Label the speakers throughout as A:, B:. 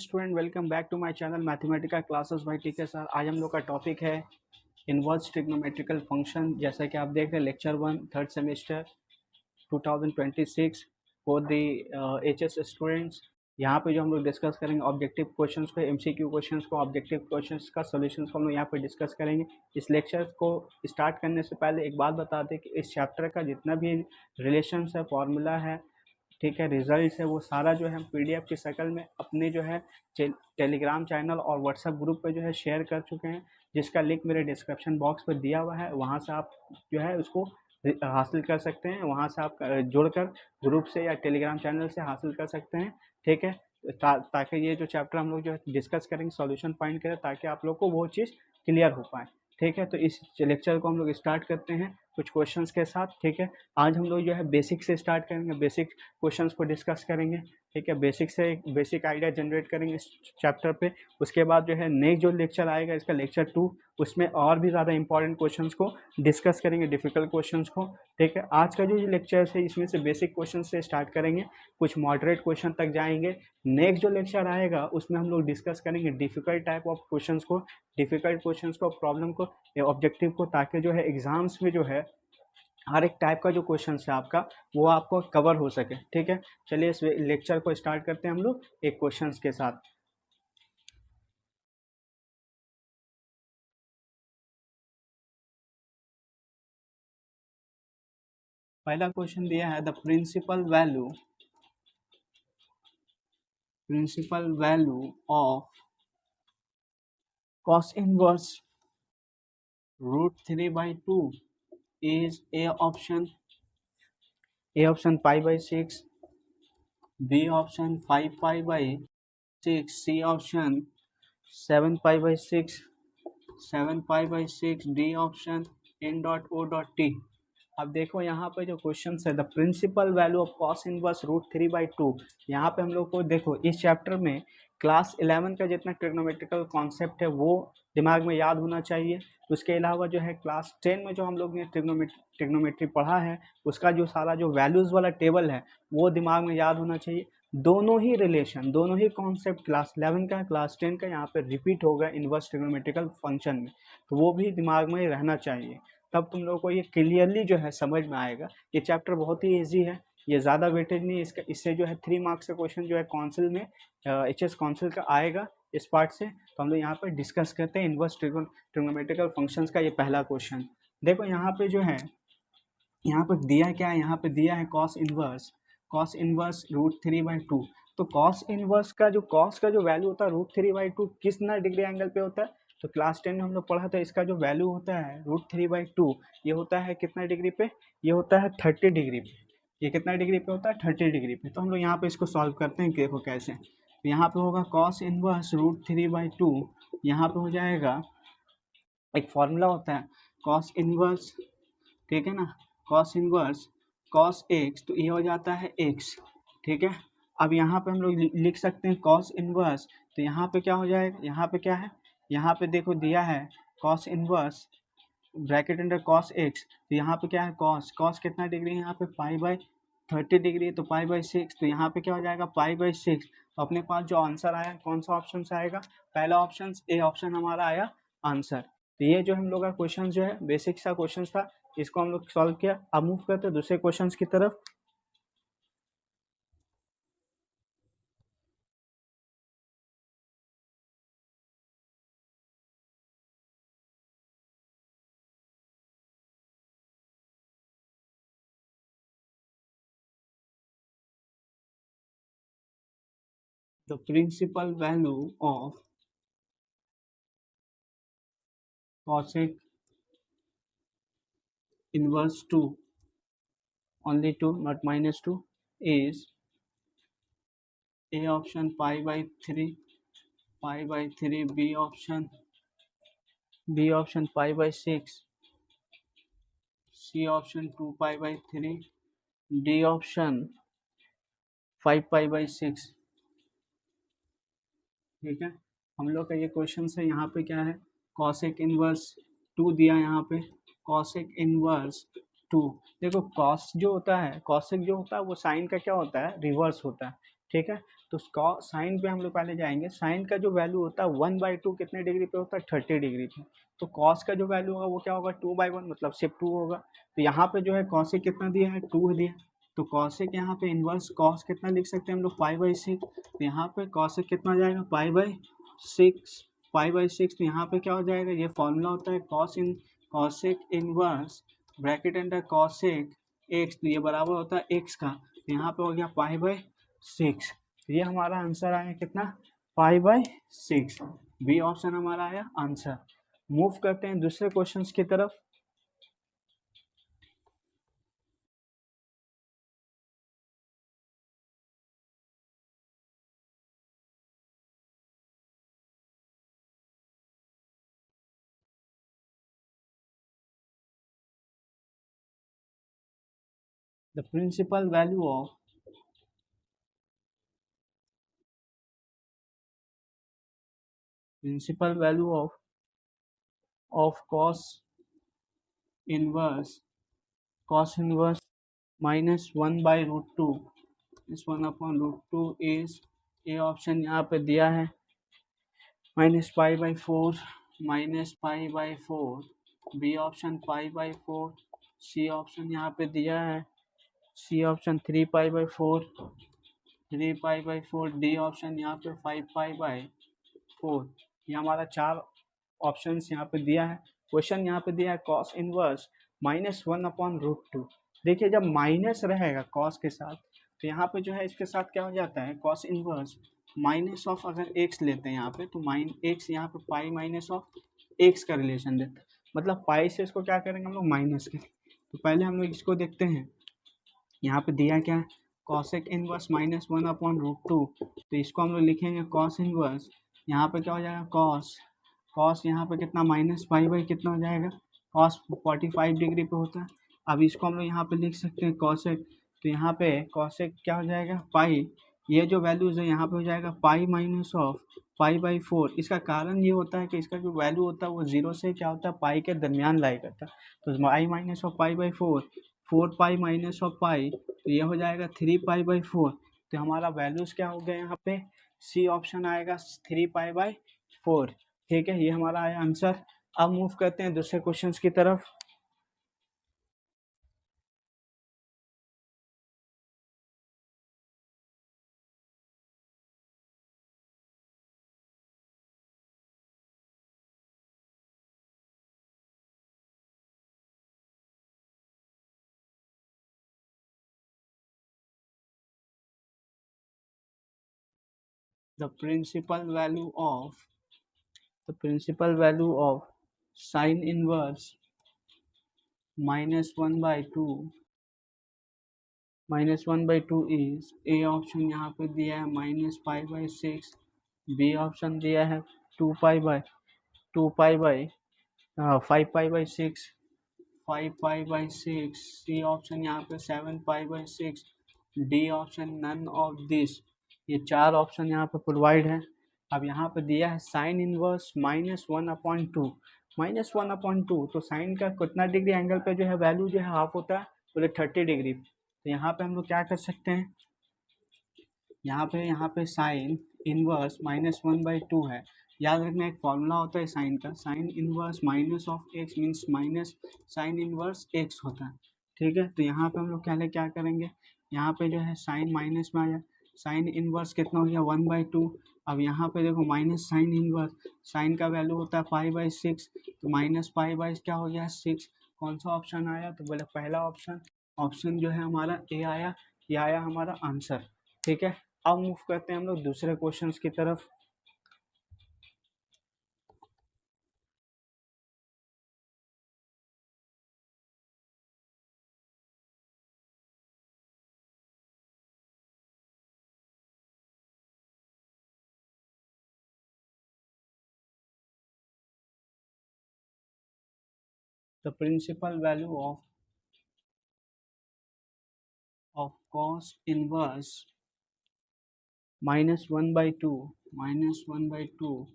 A: Student, welcome back to my channel mathematical classes by TK sir. आज हम लोग का टॉपिक है इनवर्स ट्रिग्नोमेट्रिकल फंक्शन। जैसा कि आप देख रहे हैं lecture 1 third semester 2026 for the HS students. यहाँ पे जो हम लोग डिस्कस करेंगे ऑब्जेक्टिव क्वेश्चंस को, एमसीक्यू क्वेश्चंस को, ऑब्जेक्टिव क्वेश्चंस का सॉल्यूशंस को हम लोग यहाँ पे डिस्कस करेंगे। इस लेक्चर को स्टार्ट करने से पहले एक बात बता दें कि इस चैप्टर का जितना भी रिलेशंस है, फॉर्मूला है, ठीक है, रिजल्ट है, वो सारा जो है हम पीडीएफ की शक्ल में अपने जो है टेलीग्राम चैनल और व्हाट्सएप ग्रुप पे जो है शेयर कर चुके हैं, जिसका लिंक मेरे डिस्क्रिप्शन बॉक्स पर दिया हुआ है। वहाँ से आप जो है उसको हासिल कर सकते हैं, वहाँ से आप जुड़कर ग्रुप से या टेलीग्राम चैनल से हासिल कर सकते हैं, ठीक है। ताकि ये जो चैप्टर हम लोग जो है डिस्कस करेंगे, सॉल्यूशन फाइंड करें, ताकि आप लोग को वो चीज़ क्लियर हो पाए, ठीक है। तो इस लेक्चर को हम लोग स्टार्ट करते हैं कुछ क्वेश्चंस के साथ, ठीक है। आज हम लोग जो है बेसिक से स्टार्ट करेंगे, बेसिक क्वेश्चंस को डिस्कस करेंगे, ठीक है। बेसिक से एक बेसिक आइडिया जनरेट करेंगे इस चैप्टर पे। उसके बाद जो है नेक्स्ट जो लेक्चर आएगा इसका लेक्चर 2, उसमें और भी ज़्यादा इंपॉर्टेंट क्वेश्चंस को डिस्कस करेंगे, डिफिकल्ट क्वेश्चंस को, ठीक है। आज का जो ये लेक्चर है इसमें से बेसिक क्वेश्चन से स्टार्ट करेंगे, कुछ मॉडरेट क्वेश्चन तक जाएंगे। नेक्स्ट जो लेक्चर आएगा उसमें हम लोग डिस्कस करेंगे डिफिकल्ट टाइप ऑफ क्वेश्चंस को, डिफिकल्ट क्वेश्चंस को, प्रॉब्लम को, ऑब्जेक्टिव को, ताकि जो है एग्जाम्स में जो है हर एक टाइप का जो क्वेश्चन है आपका वो आपको कवर हो सके, ठीक है। चलिए इस लेक्चर को स्टार्ट करते हैं हम लोग एक क्वेश्चन के साथ। पहला क्वेश्चन दिया है the principal value of cos inverse √3/2 is A option π/6, B option 5π/6, C option 7π/6, D option n.o.t। अब देखो यहाँ पे जो क्वेश्चन है the principal value of cos inverse √3/2। यहाँ पे हम लोग को देखो इस चैप्टर में क्लास 11 का जितना ट्रिग्नोमेट्रिकल कॉन्सेप्ट है वो दिमाग में याद होना चाहिए। उसके अलावा जो है क्लास 10 में जो हम लोग ने ट्रिग्नोमेट्री पढ़ा है उसका जो सारा जो वैल्यूज़ वाला टेबल है वो दिमाग में याद होना चाहिए। दोनों ही रिलेशन, दोनों ही कॉन्सेप्ट क्लास 11 का, क्लास 10 का यहाँ पे रिपीट होगा इनवर्स ट्रिग्नोमेट्रिकल फंक्शन में, तो वो भी दिमाग में रहना चाहिए। तब तुम लोगों को ये क्लियरली जो है समझ में आएगा। ये चैप्टर बहुत ही ईजी है, ये ज़्यादा वेटेज नहीं इसका। इससे जो है 3 मार्क्स का क्वेश्चन जो है काउंसिल में एचएस काउंसिल का आएगा इस पार्ट से। तो हम लोग यहाँ पर डिस्कस करते हैं इनवर्स ट्रिग्नोमेट्रिकल फंक्शंस का ये पहला क्वेश्चन। देखो यहाँ पे जो है, यहाँ पर दिया क्या है, यहाँ पे दिया है कॉस इनवर्स √3/2। तो कॉस इनवर्स का जो वैल्यू होता है √3/2 कितना डिग्री एंगल पे होता है, तो क्लास 10 में हम लोग पढ़ा था इसका जो वैल्यू होता है √3/2 ये होता है कितना डिग्री पे, ये होता है 30 डिग्री पे। ये कितना डिग्री पे होता है, 30 डिग्री पे। तो हम लोग यहाँ पे इसको सॉल्व करते हैं, देखो कैसे। तो यहाँ पे होगा कॉस इनवर्स √3/2, यहाँ पे हो जाएगा, एक फॉर्मूला होता है कॉस इनवर्स, ठीक है ना, कॉस इनवर्स कॉस एक्स, तो ये हो जाता है एक्स, ठीक है। अब यहाँ पे हम लोग लिख सकते हैं कॉस इनवर्स, तो यहाँ पे क्या हो जाएगा, यहाँ पे क्या है, यहाँ पे देखो दिया है cos inverse bracket under cos x, तो यहाँ पे क्या है कॉस कितना डिग्री है यहाँ पे π/30 डिग्री, तो π/6, तो यहाँ पे क्या हो जाएगा π/6। तो अपने पास जो आंसर आया कौन सा ऑप्शन से आएगा, पहला ऑप्शन, ए ऑप्शन हमारा आया आंसर। तो ये जो हम लोग का क्वेश्चन जो है बेसिक सा क्वेश्चन था, इसको हम लोग सॉल्व किया। अब मूव करते हैं दूसरे क्वेश्चंस की तरफ। The principal value of cosec inverse 2, only 2 not -2, is A option π/3, B option π/6, C option 2π/3, D option 5π/6, ठीक है। हम लोग का ये क्वेश्चन है, यहाँ पे क्या है कॉसेक इनवर्स 2 दिया, यहाँ पे कॉसेक इनवर्स 2। देखो कॉस जो होता है, कॉसेक जो होता है वो साइन का क्या होता है, रिवर्स होता है। ठीक है। तो साइन पे हम लोग पहले जाएंगे। साइन का जो वैल्यू होता है 1/2 कितने डिग्री पे होता है, 30 डिग्री पे। तो कॉस का जो वैल्यू होगा वो क्या होगा, 2/1, मतलब सिर्फ 2 होगा। तो यहाँ पे जो है कॉसिक कितना दिया है, 2 दिया। तो कॉसिक यहाँ पे इनवर्स कॉस कितना लिख सकते हैं हम लोग, 5/6। तो यहाँ पे कॉसिक कितना हो जाएगा, 5/6। 5/6। तो यहाँ पे क्या हो जाएगा, ये फॉर्मूला होता है cosec inverse bracket under cosec x, तो ये बराबर होता है एक्स का। तो यहाँ पे हो गया 5/6। ये हमारा आंसर आया कितना, 5/6। बी ऑप्शन हमारा आया आंसर। मूव करते हैं दूसरे क्वेश्चंस की तरफ। The principal value of principal value of cos inverse -1/√2 इस 1/√2 इज, ए ऑप्शन यहाँ पे दिया है -π/4, -π/4। B option π/4। सी ऑप्शन यहाँ पे दिया है, सी ऑप्शन 3π/4, 3π/4। डी ऑप्शन यहाँ पे 5π/4। ये हमारा 4 ऑप्शंस यहाँ पे दिया है। क्वेश्चन यहाँ पे दिया है कॉस इनवर्स -1/√2। देखिए जब माइनस रहेगा कॉस के साथ, तो यहाँ पे जो है इसके साथ क्या हो जाता है, कॉस इनवर्स माइनस ऑफ, अगर एक्स लेते हैं यहाँ पे, तो माइन एक्स यहाँ पे पाई माइनस ऑफ एक्स का रिलेशन देता है। मतलब पाई से इसको क्या करेंगे हम लोग, माइनस के। तो पहले हम लोग इसको देखते हैं। यहाँ पे दिया क्या है, कॉसेक इनवर्स -1/√2। तो इसको हम लोग लिखेंगे कॉस इनवर्स, यहाँ पे क्या हो जाएगा, कॉस यहाँ पे कितना, -π/, कितना हो जाएगा, कॉस 45 डिग्री पे होता है। अब इसको हम लोग यहाँ पे लिख सकते हैं कॉसेक। तो यहाँ पे कॉसेक क्या हो जाएगा, पाई। ये जो वैल्यूज है यहाँ पे हो जाएगा पाई माइनस ऑफ π/4। इसका कारण ये होता है कि इसका जो वैल्यू होता है वो जीरो से क्या होता है, पाई के दरमियान लाई करता है। तो pi minus of π/4, 4π minus of pi, तो ये हो जाएगा 3π/4। तो हमारा वैल्यूज क्या हो गया यहाँ पे, सी ऑप्शन आएगा 3π/4। ठीक है, ये हमारा आया आंसर। अब मूव करते हैं दूसरे क्वेश्चंस की तरफ। The principal value of the principal value of sine inverse -1/2 is, A option यहाँ पे दिया है -π/6। बी ऑप्शन दिया है 5π/6, 5π/6। सी ऑप्शन यहाँ पे 7π/6। D option none of this. ये 4 ऑप्शन यहाँ पे प्रोवाइड है। अब यहाँ पे दिया है साइन इनवर्स -1/2। -1/2, तो साइन का कितना डिग्री एंगल पे जो है वैल्यू जो है हाफ होता है, बोले 30 डिग्री। तो यहाँ पे हम लोग क्या कर सकते हैं, यहाँ पे साइन इनवर्स -1/2 है। याद रखना एक फॉर्मूला होता है साइन का, sine inverse minus of x means minus sine inverse x होता है। ठीक है, तो यहाँ पे हम लोग पहले क्या करेंगे, यहाँ पे जो है साइन माइनस में आ जाए, साइन इनवर्स कितना हो गया 1/2। अब यहाँ पे देखो माइनस साइन इनवर्स, साइन का वैल्यू होता है π/6, तो -π/, क्या हो गया 6। कौन सा ऑप्शन आया, तो बोले पहला ऑप्शन। ऑप्शन जो है हमारा ए आया, ये आया हमारा आंसर। ठीक है, अब मूव करते हैं हम लोग दूसरे क्वेश्चंस की तरफ। The principal value of cos inverse -1/2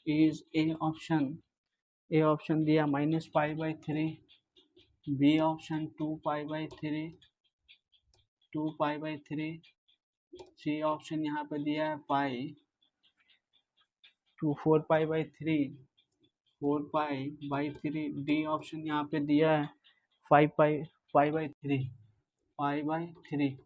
A: is, A option दिया -π/3। बी ऑप्शन 2π/3, सी ऑप्शन यहाँ पे दिया है पाई टू 4 पाई/3, 4 पाई/3। डी ऑप्शन यहाँ पे दिया है 5 पाई/3, 5/3।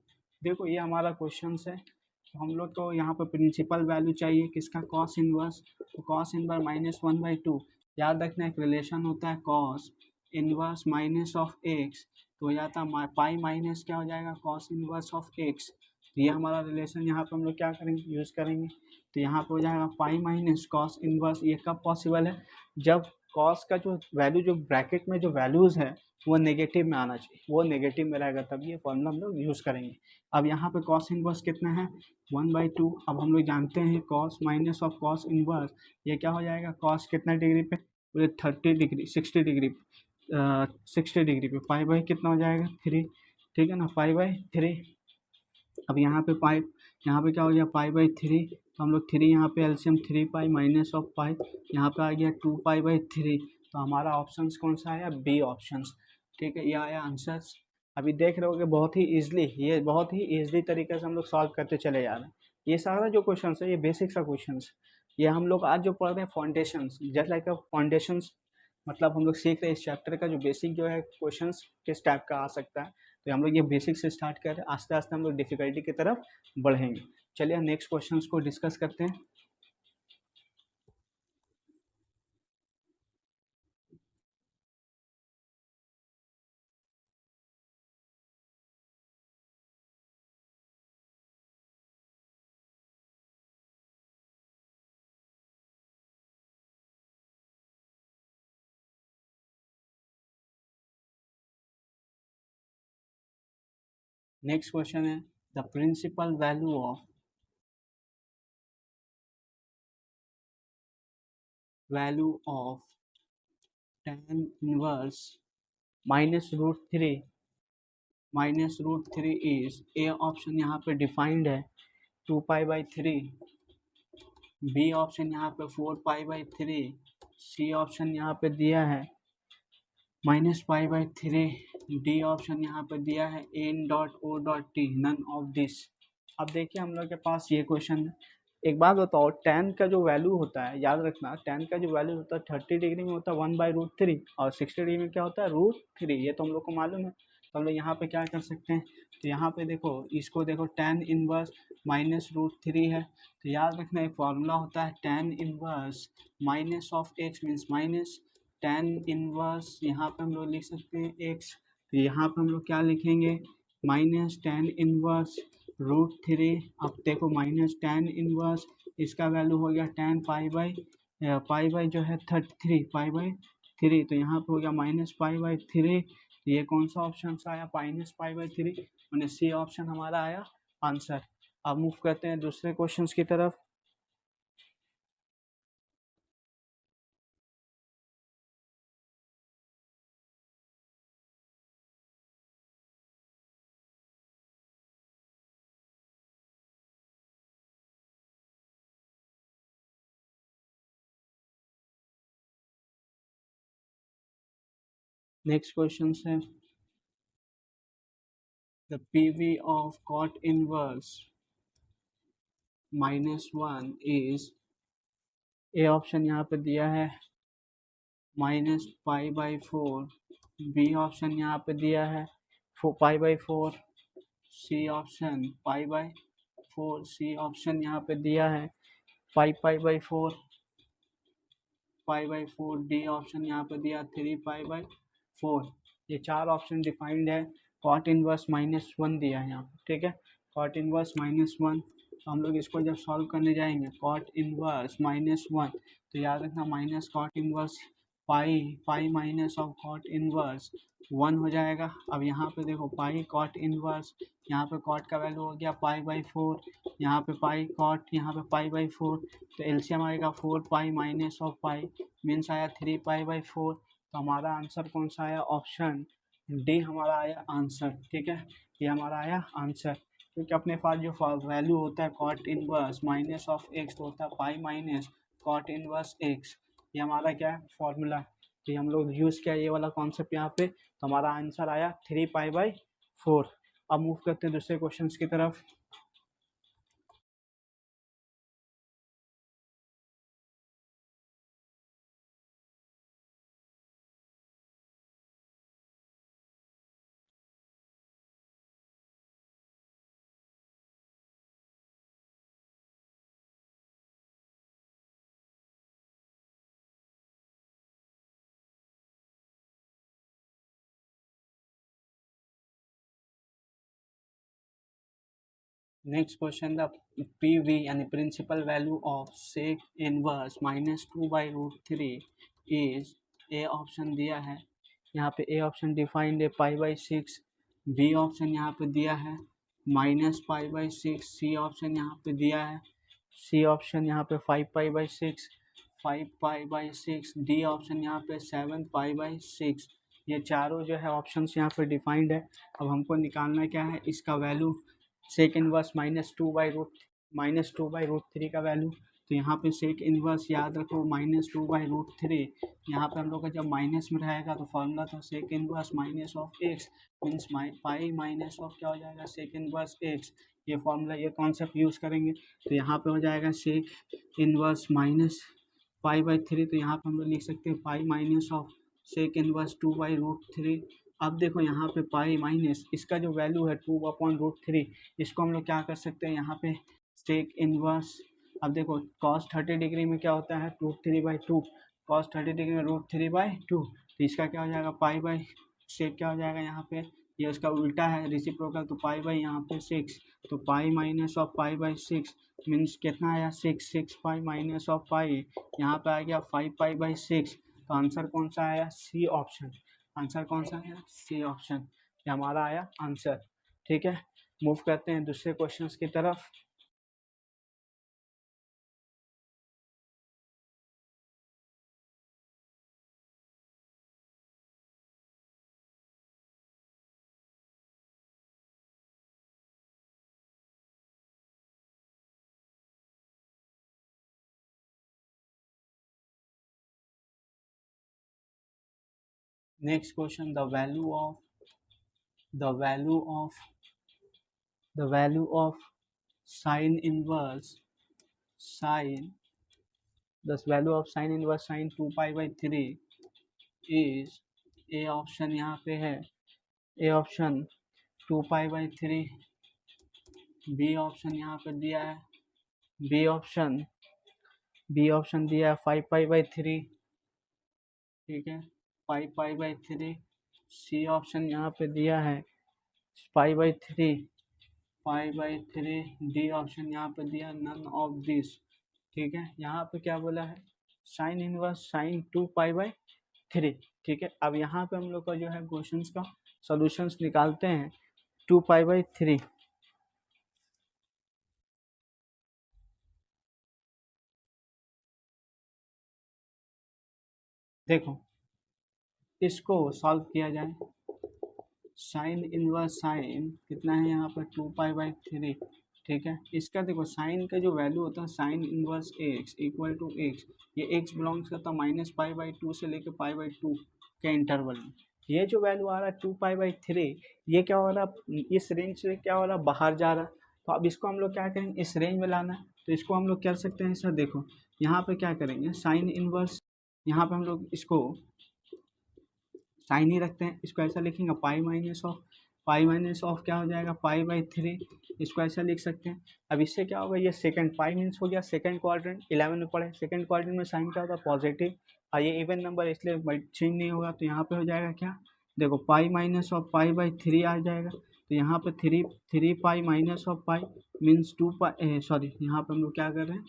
A: देखो ये हमारा क्वेश्चन है। तो हम लोग को यहाँ पे प्रिंसिपल वैल्यू चाहिए किसका, कॉस इनवर्स। तो कॉस इनवर्स -1/2। याद रखना एक रिलेशन होता है cos inverse minus of x, तो हो जाता है पाई माइनस क्या हो जाएगा, कॉस इनवर्स ऑफ एक्स। ये हमारा रिलेशन यहाँ पे हम लोग क्या करेंगे, यूज़ करेंगे। तो यहाँ पे हो जाएगा पाई माइनस कॉस इनवर्स। ये कब पॉसिबल है, जब कॉस का जो वैल्यू, जो ब्रैकेट में जो वैल्यूज़ है वो नेगेटिव में आना चाहिए, वो नेगेटिव में रहेगा तभी ये फॉर्मूला हम लोग यूज़ करेंगे। अब यहाँ पे कॉस इनवर्स कितना है, 1/2। अब हम लोग जानते हैं cos minus of cos inverse, ये क्या हो जाएगा, कॉस कितना डिग्री पे, पूरे 30 डिग्री, 60 डिग्री, 60 डिग्री पे, पाई बाई कितना हो जाएगा 3, ठीक है ना, पाई/3। अब यहाँ पे पाई, यहाँ पे क्या हो गया पाई/3, तो हम लोग 3 यहाँ पे एलसीएम 3 पाई माइनस ऑफ पाई, यहाँ पे आ गया 2 पाई/3। तो हमारा ऑप्शन कौन सा आया, बी ऑप्शन, ठीक है, ये आया आंसर। अभी देख रहे हो कि बहुत ही ईजिली, ये बहुत ही ईजिली तरीके से हम लोग सॉल्व करते चले जा रहे हैं। ये सारा जो क्वेश्चन है ये बेसिक सा क्वेश्चन है। ये हम लोग आज जो पढ़ रहे हैं फाउंडेशन, जस्ट लाइक फाउंडेशन, मतलब हम लोग सीख रहे हैं इस चैप्टर का जो बेसिक जो है क्वेश्चन किस टाइप का आ सकता है। तो हम लोग ये बेसिक से स्टार्ट कर रहे हैं, आस्ते आस्ते हम लोग डिफिकल्टी की तरफ बढ़ेंगे। चलिए नेक्स्ट क्वेश्चन को डिस्कस करते हैं। नेक्स्ट क्वेश्चन है the principal value of tan inverse -√3 is, A option यहाँ पे डिफाइंड है 2 पाई/3, बी ऑप्शन यहाँ पे 4 पाई/3, सी ऑप्शन यहाँ पे दिया है -पाई/3, डी ऑप्शन यहाँ पे दिया है n.o.t, नन ऑफ दिस। अब देखिए हम लोग के पास ये क्वेश्चन है। एक बात बताओ, tan का जो वैल्यू होता है, याद रखना tan का जो वैल्यू होता है 30 डिग्री में होता है 1/√3, और 60 डिग्री में क्या होता है √3, ये तो हम लोग को मालूम है। तो हम लोग यहाँ पे क्या कर सकते हैं, तो यहाँ पे देखो, इसको देखो tan इनवर्स -√3 है, तो याद रखना एक फॉर्मूला होता है tan inverse minus of x means minus tan inverse, यहाँ पे हम लोग लिख सकते हैं x, तो यहाँ पे हम लोग क्या लिखेंगे, -tan इनवर्स √3। अब देखो -tan इनवर्स, इसका वैल्यू हो गया tan पाई बाई जो है 3, तो यहाँ पे हो गया -पाई/3। ये कौन सा ऑप्शन आया, -पाई/3, मैंने सी ऑप्शन हमारा आया आंसर। अब मूव करते हैं दूसरे क्वेश्चंस की तरफ। नेक्स्ट क्वेश्चन है the PV of cot inverse -1 is, A option यहाँ पे दिया है -पाई/4, बी ऑप्शन यहाँ पे दिया है पाई/4, सी ऑप्शन पाई/4, सी ऑप्शन यहाँ पे दिया है 5 पाई/4, पाई/4, डी ऑप्शन यहाँ पे दिया 3 पाई/4। ये चार ऑप्शन डिफाइंड है। कॉट इनवर्स -1 दिया है यहाँ पे, ठीक है, कॉट इनवर्स -1। तो हम लोग इसको जब सॉल्व करने जाएंगे, कॉट इनवर्स -1, तो याद रखना minus cot inverse pi minus of cot inverse 1 हो जाएगा। अब यहाँ पे देखो पाई कॉट इनवर्स, यहाँ पे कॉट का वैल्यू हो गया पाई/4, यहाँ पे पाई कॉट, यहाँ पे पाई/4, तो एलसीएम आएगा 4 पाई माइनस ऑफ पाई, मीन्स आया 3 पाई/4। तो हमारा आंसर कौन सा आया, ऑप्शन डी हमारा आया आंसर, ठीक है, ये हमारा आया आंसर। क्योंकि अपने पास जो वैल्यू होता है cot inverse minus of x, तो होता है pi minus cot inverse x, ये हमारा क्या है फॉर्मूला। तो ये हम लोग यूज़ किया ये वाला कॉन्सेप्ट यहाँ पे, तो हमारा आंसर आया 3 पाई/4। अब मूव करते हैं दूसरे क्वेश्चन की तरफ। नेक्स्ट क्वेश्चन, द पीवी यानी principal value of sec inverse -2/√3 is, A option दिया है यहाँ पे, ए ऑप्शन डिफाइंड है π/6, बी ऑप्शन यहाँ पे दिया है -π/6, सी ऑप्शन यहाँ पे दिया है, सी ऑप्शन यहाँ पे 5π/6, 5π/6, डी ऑप्शन यहाँ पे 7π/6। ये चारों जो है ऑप्शंस यहाँ पे डिफाइंड है। अब हमको निकालना क्या है, इसका वैल्यू सेक इनवर्स -2/√3 का वैल्यू। तो यहाँ पे सेक इनवर्स याद रखो -2/√3, यहाँ पे हम लोग का जब माइनस में रहेगा तो फॉर्मूला था sec inverse minus of x, means pi minus of क्या हो जाएगा, सेक इनवर्स एक्स। ये फॉर्मूला, ये कॉन्सेप्ट यूज़ करेंगे तो यहाँ पे हो जाएगा सेक इनवर्स माइनस π/3, तो यहाँ पे हम लोग लिख सकते हैं pi minus of sec inverse 2/√3। अब देखो यहाँ पे पाई माइनस इसका जो वैल्यू है 2/√3, इसको हम लोग क्या कर सकते हैं यहाँ पे सेक इनवर्स। अब देखो cos 30 डिग्री में क्या होता है √3/2, cos 30 डिग्री में √3/2, तो इसका क्या हो जाएगा पाई बाई सेक, क्या हो जाएगा यहाँ पे, ये उसका उल्टा है रेसिप्रोकल, तो पाई बाई यहाँ पे 6, तो पाई माइनस ऑफ π/6 मीन्स कितना आया 6 पाई माइनस ऑफ पाई, यहाँ पे आ गया 5π/6। तो आंसर कौन सा आया, सी ऑप्शन। आंसर कौन सा आया, सी ऑप्शन, ये हमारा आया आंसर। ठीक है, मूव करते हैं दूसरे क्वेश्चंस की तरफ। Next question, the value of sine inverse sine the value of sin inverse sin 2π/3 is, A option यहाँ पे है, ए ऑप्शन 2π/3, बी ऑप्शन यहाँ पे दिया है, बी ऑप्शन दिया है 5π/3, ठीक है 5π/3, सी ऑप्शन यहाँ पे दिया है π/3, डी ऑप्शन यहाँ पे दिया नन ऑफ दिस। ठीक है, यहाँ पे क्या बोला है, साइन इनवर्स साइन 2π/3। ठीक है, अब यहाँ पे हम लोग का जो है क्वेश्चंस का सॉल्यूशंस निकालते हैं 2π/3। देखो इसको सॉल्व किया जाए, साइन इनवर्स साइन कितना है यहाँ पर 2π/3। ठीक है, इसका देखो साइन का जो वैल्यू होता है sine inverse x equal to x, ये एक्स बिलोंग्स करता है -π/2 से लेकर π/2 के इंटरवल में। ये जो वैल्यू आ रहा है 2π/3, ये क्या हो रहा है, इस रेंज से क्या हो रहा है, बाहर जा रहा है। तो अब इसको हम लोग क्या करेंगे, इस रेंज में लाना है, तो इसको हम लोग कर सकते हैं सर, देखो यहाँ पे क्या करेंगे साइन इनवर्स, यहाँ पे हम लोग इसको साइन ही रखते हैं, इसको ऐसा लिखेंगे पाई माइनस ऑफ क्या हो जाएगा π/3, इसको ऐसा लिख सकते हैं। अब इससे क्या होगा, ये सेकंड पाई मीन्स हो गया सेकंड क्वाड्रेंट, 11 में पढ़े सेकंड क्वाड्रेंट में साइन क्या होता है पॉजिटिव, और ये इवन नंबर इसलिए चेंज नहीं होगा, तो यहाँ पे हो जाएगा क्या, देखो π-π/3 आ जाएगा, तो यहाँ पे 3 पाई-पाई मीन्स 2 पाई, सॉरी यहाँ पे हम लोग क्या कर रहे हैं,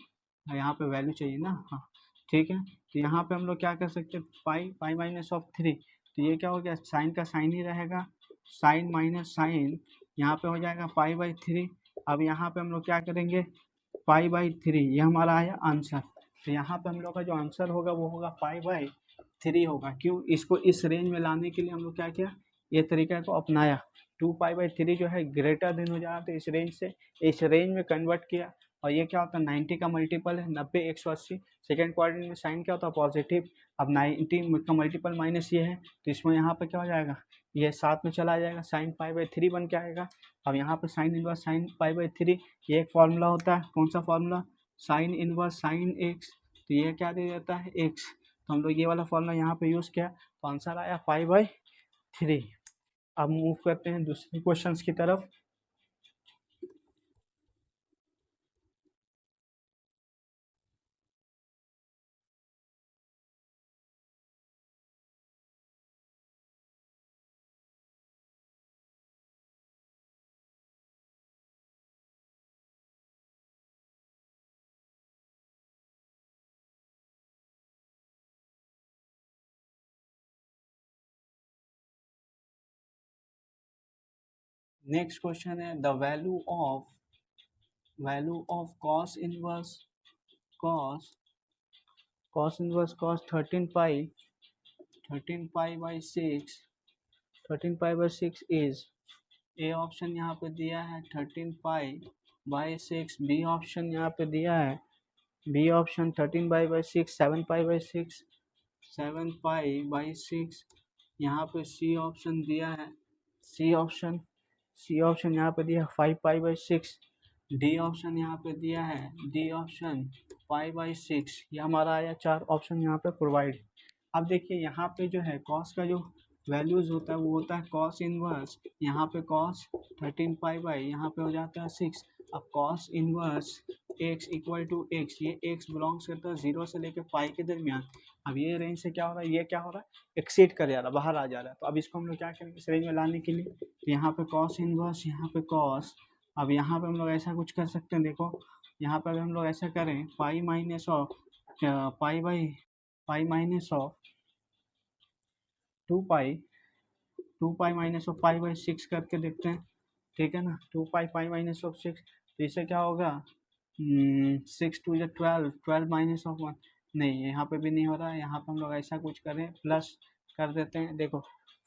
A: यहाँ पे वैल्यू चाहिए ना, हाँ ठीक है, तो यहाँ पे हम लोग क्या कर सकते हैं पाई-3, तो ये क्या हो गया, साइन का साइन ही रहेगा, साइन माइनस साइन, यहाँ पे हो जाएगा π/3। अब यहाँ पे हम लोग क्या करेंगे π/3, ये हमारा आया आंसर। तो यहाँ पे हम लोग का जो आंसर होगा वो होगा π/3 होगा। क्यों, इसको इस रेंज में लाने के लिए हम लोग क्या किया, ये तरीका को अपनाया, 2π/3 जो है ग्रेटर देन हो जाता है इस रेंज से, इस रेंज में कन्वर्ट किया, और ये क्या होता है 90 का मल्टीपल है, 90 180, सेकेंड क्वाड्रेंट में साइन क्या होता है पॉजिटिव, अब 90 का मल्टीपल माइनस ये है, तो इसमें यहाँ पे क्या हो जाएगा, ये साथ में चला जाएगा, साइन π/3 बन के आएगा। अब यहाँ पे साइन इनवर्स साइन π/3, ये एक फॉर्मूला होता है, कौन सा formula, sine inverse sine x, तो ये क्या दे देता है एक्स, तो हम लोग ये वाला फॉर्मूला यहाँ पे यूज़ किया, तो आंसर आया π/3। अब मूव करते हैं दूसरे क्वेश्चंस की तरफ। नेक्स्ट क्वेश्चन है the value of cos cos 13 pi by 6 is A option यहाँ पे दिया है 13 पाई बाई 6, बी ऑप्शन यहाँ पे दिया है B option 13 pi by 6, 7 pi by 6, 7 pi by 6, यहाँ पे सी ऑप्शन यहाँ पे दिया है 5 पाई बाई 6, डी ऑप्शन यहाँ पे दिया है डी ऑप्शन 5 बाई 6। ये हमारा आया 4 ऑप्शन यहाँ पे प्रोवाइड। अब देखिए यहाँ पे जो है कॉस का जो वैल्यूज होता है वो होता है कॉस इनवर्स, यहाँ पे कॉस 13 पाई बाई यहाँ पे हो जाता है 6। अब cos inverse x equal to x, ये एक्स बिलोंग्स करता है 0 से लेकर पाई के दरमियान। अब ये रेंज से क्या हो रहा है, ये क्या हो रहा है, एक्सीड कर जा रहा है, बाहर आ जा रहा है। तो अब इसको हम लोग क्या करेंगे इस रेंज में लाने के लिए, तो यहाँ पे कॉस इनवर्स, यहाँ पे कॉस। अब यहाँ पे हम लोग ऐसा कुछ कर सकते हैं, देखो यहाँ पे अगर हम लोग ऐसा करें पाई minus of pi minus of 2 pi minus of pi by 6 करके देखते हैं, ठीक है ना। 2 पाई माइनस ऑफ 6, तो इससे क्या होगा 6 2 12, 12 माइनस ऑफ 1। नहीं यहाँ पे भी नहीं हो रहा है, यहाँ पे हम लोग ऐसा कुछ करें प्लस कर देते हैं। देखो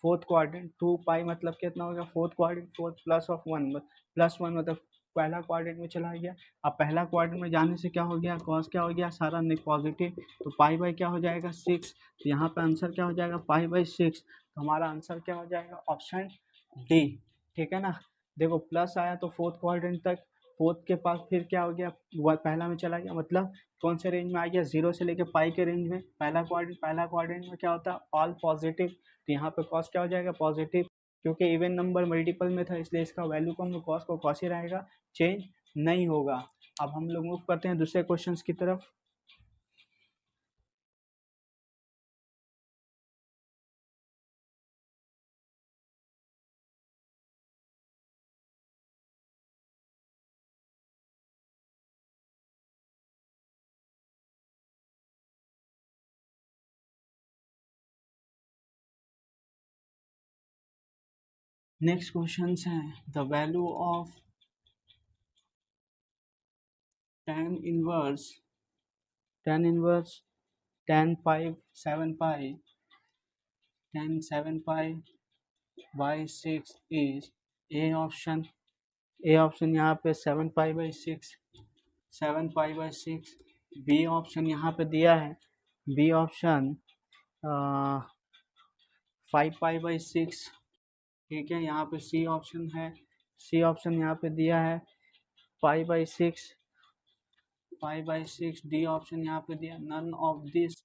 A: फोर्थ क्वाड्रेंट 2 पाई मतलब कितना हो गया, fourth quadrant, fourth plus of 1 plus 1 मतलब पहला क्वाड्रेंट में चला गया। अब पहला क्वाड्रेंट में जाने से क्या हो गया, कॉस क्या हो गया सारा पॉजिटिव, तो पाई बाई क्या हो जाएगा 6। तो यहाँ पे आंसर क्या हो जाएगा पाई बाई 6। तो हमारा आंसर क्या हो जाएगा ऑप्शन डी, ठीक है ना। देखो प्लस आया तो फोर्थ क्वाड्रेंट तक, फोर्थ के पास फिर क्या हो गया पहला में चला गया, मतलब कौन से रेंज में आ गया 0 से लेकर पाई के रेंज में। पहला क्वाड्रेंट में क्या होता है ऑल पॉजिटिव, तो यहाँ पे कॉस क्या हो जाएगा पॉजिटिव, क्योंकि इवन नंबर मल्टीपल में था इसलिए इसका वैल्यू को हम लोग कॉस को कॉस ही रहेगा, चेंज नहीं होगा। अब हम लोग मूव करते हैं दूसरे क्वेश्चन की तरफ। नेक्स्ट क्वेश्चन है the value of tan inverse 10 7 pi is A option यहाँ पे 7 pi by 6, 7 pi by 6, B option यहाँ पे दिया है बी ऑप्शन 5 पाई बाई 6, ठीक है। यहाँ पे सी ऑप्शन है, सी ऑप्शन यहाँ पे दिया है पाई बाई 6, डी ऑप्शन यहाँ पे दिया नन ऑफ दिस।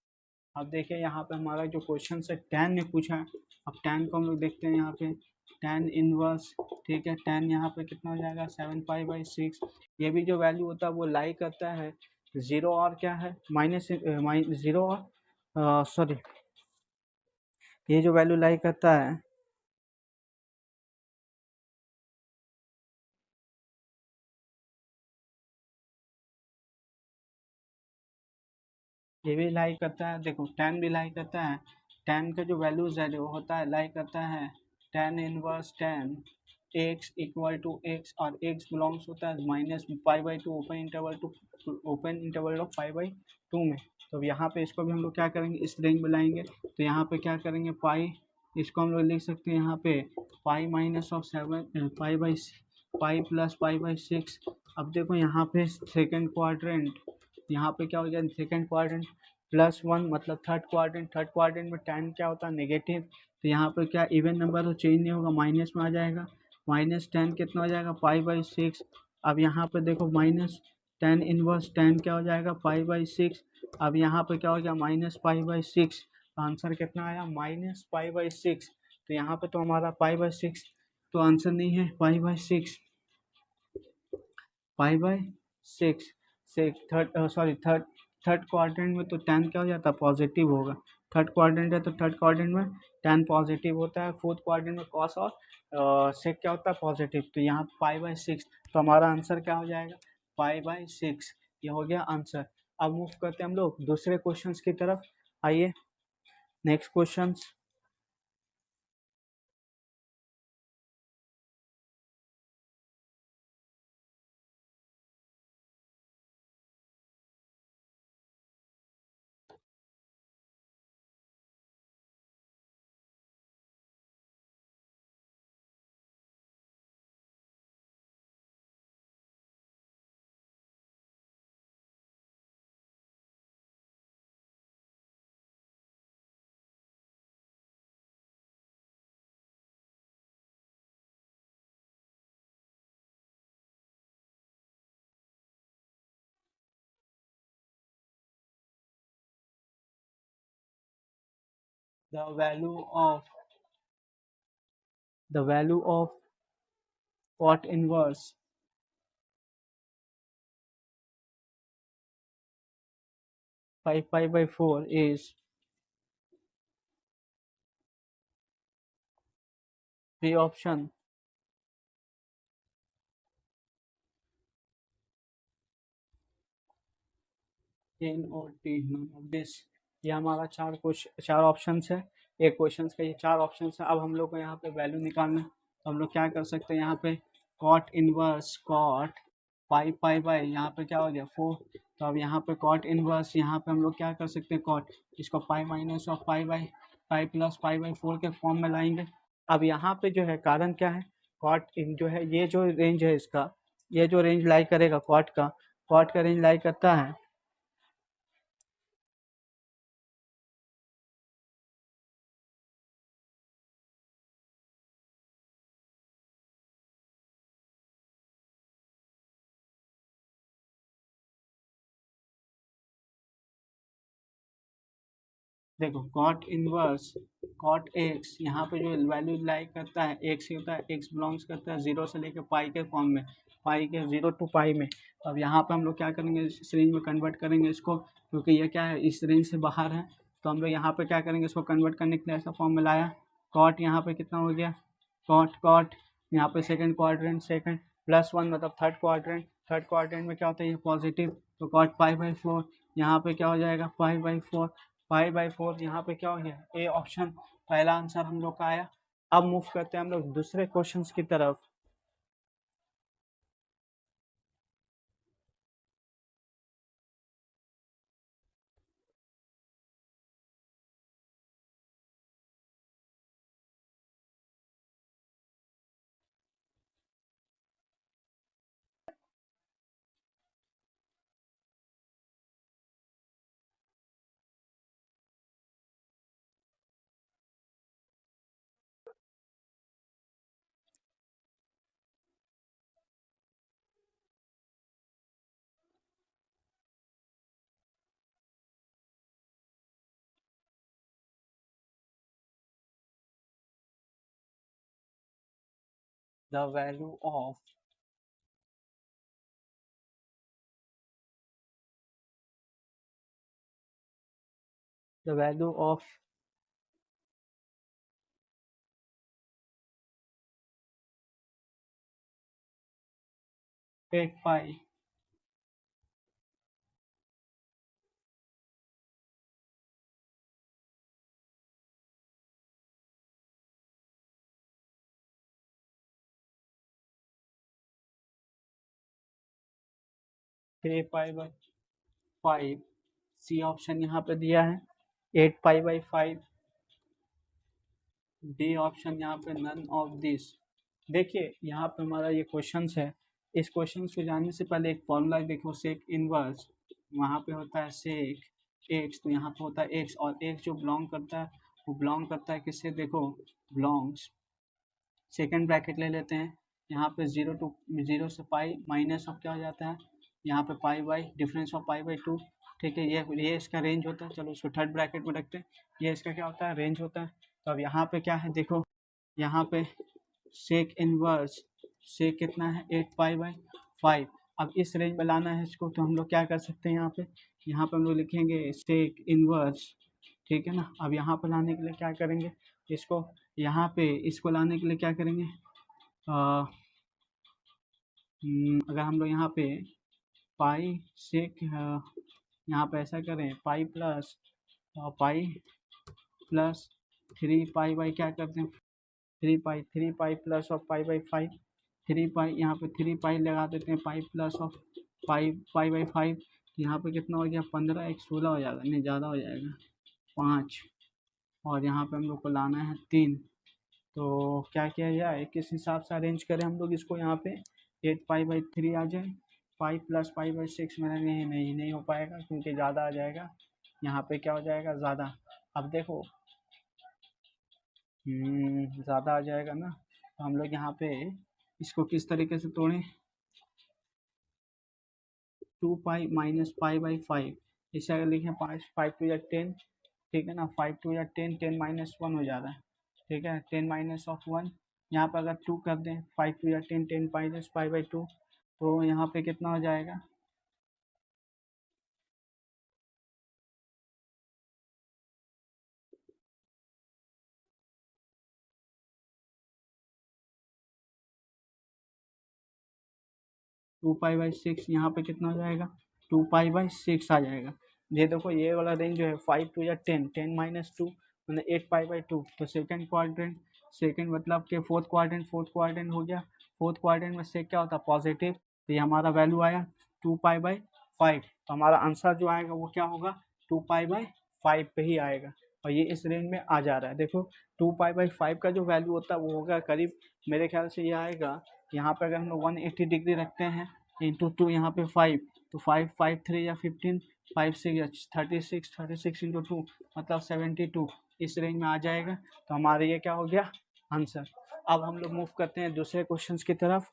A: अब देखिए यहाँ पे हमारा जो क्वेश्चन है tan ने पूछा है, अब tan को हम लोग देखते हैं यहाँ पे tan इनवर्स, ठीक है। tan यहाँ पे कितना हो जाएगा 7 पाई बाई 6। ये भी जो वैल्यू होता है वो लाई करता है 0 और क्या है माइनस 0 और सॉरी, ये जो वैल्यू लाई करता है ये भी लाई करता है, देखो tan भी लाई करता है। tan का जो वैल्यूज है वो होता है लाई करता है tan inverse tan x equal to x, और एक्स बिलोंग्स होता है -π/2 ओपन इंटरवल ऑफ π/2 में। तो यहाँ पे इसको भी हम लोग क्या करेंगे इस रेंज में लाएंगे, तो यहाँ पे क्या करेंगे पाई, इसको हम लोग लिख सकते हैं यहाँ पे पाई minus of 7 pi plus pi by 6। अब देखो यहाँ पे सेकेंड क्वाड्रेंट, यहाँ पे क्या हो जाए सेकेंड क्वाड्रेंट +1 मतलब थर्ड क्वाड्रेंट में tan क्या होता है नेगेटिव, तो यहाँ पे क्या इवन नंबर तो चेंज नहीं होगा माइनस में आ जाएगा, -tan कितना हो जाएगा पाई बाई 6। अब यहाँ पे देखो -tan इनवर्स tan क्या हो जाएगा पाई बाई 6। अब यहाँ पे क्या हो गया -π/6, आंसर कितना आया -π/6। तो यहाँ पे तो हमारा पाई बाई 6 तो आंसर नहीं है पाई बाई 6 से थर्ड क्वाड्रेंट में तो tan क्या हो जाता है पॉजिटिव होगा, थर्ड क्वाड्रेंट है तो थर्ड क्वाड्रेंट में tan पॉजिटिव होता है, फोर्थ क्वाड्रेंट में कॉस और सेक क्या होता है पॉजिटिव, तो यहाँ पाई बाई 6 तो हमारा आंसर क्या हो जाएगा पाई बाई 6। ये हो गया आंसर। अब मूव करते हैं हम लोग दूसरे क्वेश्चंस की तरफ, आइए next questions. the value of cot inverse 5 pi by 4 is the option 10 और T, none of this। ये हमारा चार ऑप्शन है। एक क्वेश्चन का ये चार ऑप्शन है। अब हम लोग को यहाँ पे वैल्यू निकालना है, तो हम लोग क्या कर सकते हैं, यहाँ पे cot inverse cot pi pi by यहाँ पे क्या हो गया 4। तो अब यहाँ पे कॉट इनवर्स यहाँ पे हम लोग क्या कर सकते हैं, कॉट इसको पाई minus of pi by pi plus pi by 4 के फॉर्म में लाएंगे। अब यहाँ पे जो है कारण क्या है, कॉट इन जो है ये जो रेंज है इसका, ये जो रेंज लाई करेगा कॉट का रेंज लाई करता है, देखो कॉट एक्स यहाँ पे जो वैल्यू लाई करता है एक्स ही होता है, एक्स बिलोंग्स करता है जीरो से लेकर पाई के फॉर्म में, पाई के जीरो टू पाई में। अब यहाँ पे हम लोग क्या करेंगे, इस रेंज में कन्वर्ट करेंगे इसको, क्योंकि ये क्या है इस रेंज से बाहर है। तो हम लोग यहाँ पे क्या करेंगे, इसको कन्वर्ट करने के लिए ऐसा फॉर्म में लाया, कॉट यहाँ पे कितना हो गया, कॉट कॉट यहाँ पे second quadrant second plus one मतलब थर्ड क्वाड्रेंट में क्या होता है ये पॉजिटिव, तो कॉट पाई बाई 4 यहाँ पे क्या हो जाएगा पाई बाई 4, पाई बाई 4 यहाँ पे क्या हो गया ए ऑप्शन, पहला आंसर हम लोग का आया। अब मूव करते हैं हम लोग दूसरे क्वेश्चंस की तरफ। The value of the value of 8 pi 3 pi by 5, C option यहाँ पे दिया है 8 पाई बाई 5, डी ऑप्शन यहाँ पे नन ऑफ दिस। देखिए यहाँ पे हमारा ये क्वेश्चन है, इस क्वेश्चन को जानने से पहले एक फॉर्मूला देखो, सेक इनवर्स वहाँ पे होता है सेक एक्स, तो यहाँ पे होता है एक्स, और एक्स जो बिलोंग करता है वो बिलोंग करता है किससे, देखो बिलोंग्स, सेकेंड ब्रैकेट ले लेते हैं, यहाँ पे जीरो से पाई माइनस ऑफ क्या हो जाता है यहाँ पे pi by difference of pi by 2। ठीक है, ये इसका रेंज होता है, चलो इसको थर्ड ब्रैकेट में रखते हैं, ये इसका क्या होता है रेंज होता है। तो अब यहाँ पे क्या है देखो, यहाँ पे सेक इनवर्स सेक कितना है 8 पाई बाई 5। अब इस रेंज में लाना है इसको, तो हम लोग क्या कर सकते हैं, यहाँ पे हम लोग लिखेंगे सेक इनवर्स, ठीक है ना। अब यहाँ पे लाने के लिए क्या करेंगे, इसको यहाँ पे इसको लाने के लिए क्या करेंगे, अगर हम लोग यहाँ पे पाई सेक यहाँ पे ऐसा करें पाई प्लस 3 पाई बाई क्या करते हैं 3 pi plus of pi by 5, 3 पाई यहाँ पे 3 पाई लगा देते हैं, pi plus of pi pi by 5, यहाँ पे कितना हो गया 15, एक 16 हो जाएगा, नहीं ज़्यादा हो जाएगा 5, और यहाँ पे हम लोग को लाना है 3। तो क्या किया जाए, किस हिसाब से अरेंज करें हम लोग इसको, यहाँ पे 8 पाई बाई 3 आ जाए, पाई प्लस पाई बाई 6 में नहीं हो पाएगा क्योंकि ज़्यादा आ जाएगा, यहाँ पे क्या हो जाएगा ज़्यादा। अब देखो ज़्यादा आ जाएगा ना, तो हम लोग यहाँ पे इसको किस तरीके से तोड़ें, 2 पाई माइनस पाई बाई 5, इसे अगर लिखें 5 5 टू या 10, ठीक है ना, 5 टू या 10, 10 - 1 हो जा रहा है, ठीक है, 10 - 1, यहाँ पर अगर 2 कर दें, 5 टू या 10, 10 - 5/2, तो यहाँ पे कितना हो जाएगा, 2π/6, यहाँ पे कितना हो जाएगा, 2π/6 आ जाएगा। ये देखो ये वाला रेंज जो है 5 टू या 10, 10 - 2 मतलब 8π/2, तो सेकंड क्वाड्रेंट, सेकंड मतलब कि फोर्थ क्वाड्रेंट हो गया, फोर्थ क्वाड्रेंट में से क्या होता है पॉजिटिव, तो ये हमारा वैल्यू आया 2π/5, तो हमारा आंसर जो आएगा वो क्या होगा, 2π/5 पे ही आएगा, और ये इस रेंज में आ जा रहा है। देखो 2π/5 का जो वैल्यू होता है वो होगा करीब, मेरे ख्याल से ये आएगा, यहाँ पे अगर हम लोग 180 डिग्री रखते हैं इंटू 2, यहाँ पे 5, तो 5, 5 3 या 15, 5 6 36, 36 इंटू 2 मतलब 72, इस रेंज में आ जाएगा। तो हमारे ये क्या हो गया आंसर। अब हम लोग मूव करते हैं दूसरे क्वेश्चंस की तरफ।